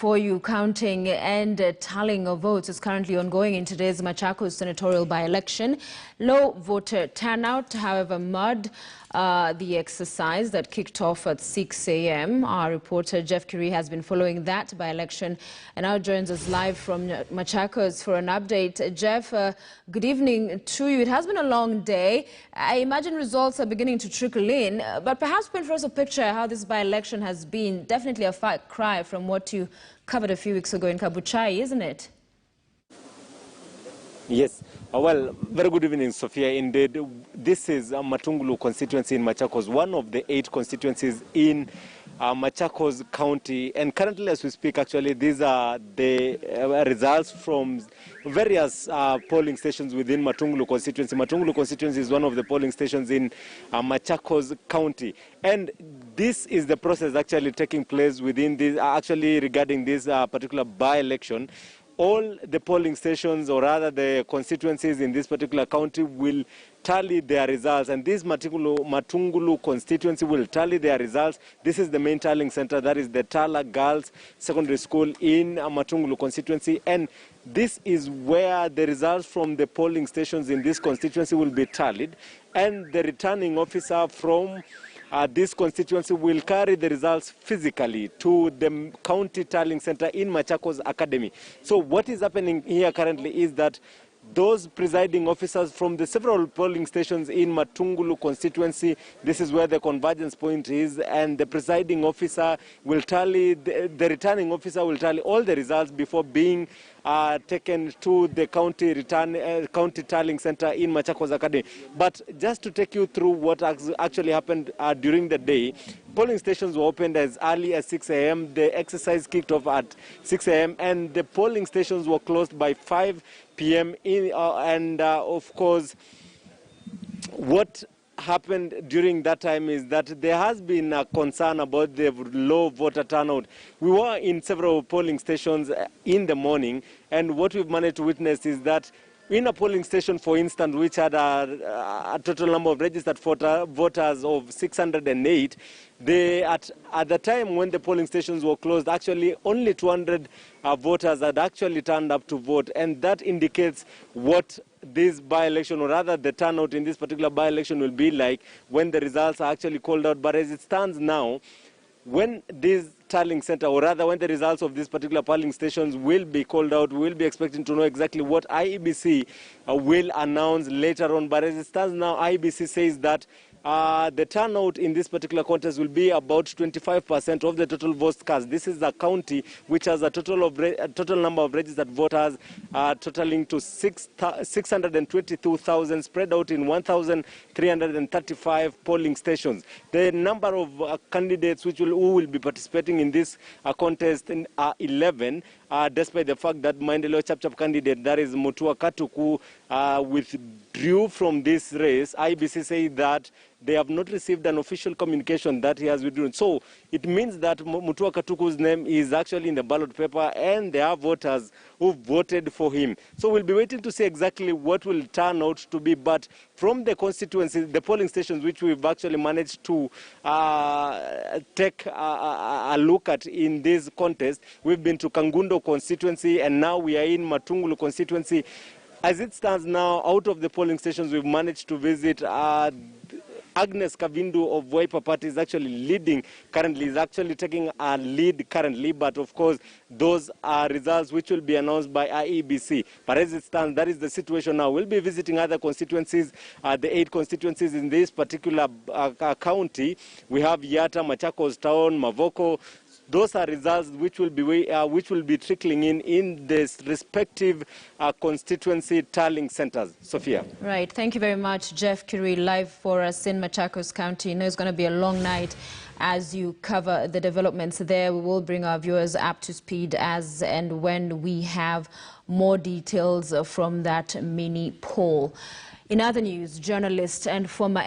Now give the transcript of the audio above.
For you, counting and tallying of votes is currently ongoing in today's Machakos senatorial by-election. Low voter turnout, however, marred the exercise that kicked off at 6 a.m. Our reporter Jeff Kiruv has been following that by-election and now joins us live from Machakos for an update. Jeff, good evening to you. It has been a long day. I imagine results are beginning to trickle in, but perhaps paint for us a picture how this by-election has been. Definitely a far cry from what you covered a few weeks ago in Kabuchai, isn't it? Yes. Well, very good evening, Sophia. Indeed, this is Matungulu constituency in Machakos, one of the 8 constituencies in Machakos County. And currently, as we speak, actually, these are the results from various polling stations within Matungulu constituency. Matungulu constituency is one of the polling stations in Machakos County. And this is the process actually taking place within this, actually regarding this particular by-election. All the polling stations, or rather the constituencies in this particular county, will tally their results, and this Matungulu constituency will tally their results. This is the main tallying center, that is the Tala Girls Secondary School in Matungulu constituency, and this is where the results from the polling stations in this constituency will be tallied, and the returning officer from this constituency will carry the results physically to the county tallying center in Machakos Academy. So what is happening here currently is that those presiding officers from the several polling stations in Matungulu constituency, this is where the convergence point is, and the presiding officer will tally, the returning officer will tally all the results before being taken to the county tallying center in Machakos Academy. But just to take you through what actually happened during the day, polling stations were opened as early as 6 a.m. The exercise kicked off at 6 a.m. and the polling stations were closed by 5 p.m. Of course, what happened during that time is that there has been a concern about the low voter turnout. We were in several polling stations in the morning, and what we've managed to witness is that in a polling station, for instance, which had a total number of registered voters of 608, at the time when the polling stations were closed, actually only 200 voters had actually turned up to vote, and that indicates what this by-election, or rather the turnout in this particular by-election, will be like when the results are actually called out. But as it stands now, when this tallying center, or rather when the results of these particular polling stations will be called out, we will be expecting to know exactly what IEBC will announce later on. But as it stands now, IEBC says that the turnout in this particular contest will be about 25% of the total votes cast. This is a county which has a total number of registered voters totaling to 622,000, spread out in 1,335 polling stations. The number of candidates who will be participating in this contest are 11, despite the fact that Maendeleo Chapchap candidate, that is Mutua Katuku, withdrew from this race. IBC said that they have not received an official communication that he has withdrawn. So it means that Mutua Katuku's name is actually in the ballot paper, and there are voters who voted for him. So we'll be waiting to see exactly what will turn out to be. But from the constituencies, the polling stations which we've actually managed to take a look at in this contest, we've been to Kangundo constituency, and now we are in Matungulu constituency. As it stands now, out of the polling stations we've managed to visit, Agnes Kavindu of Wiper Party is actually leading currently, is actually taking a lead currently, but of course those are results which will be announced by IEBC. But as it stands, that is the situation now. We'll be visiting other constituencies, the 8 constituencies in this particular county. We have Yata, Machakos Town, Mavoko. Those are results which will be trickling in this respective constituency tallying centers. Sophia. Right. Thank you very much, Jeff Kiruv, live for us in Machakos County. You know it's going to be a long night as you cover the developments there. We will bring our viewers up to speed as and when we have more details from that mini poll. In other news, journalist and former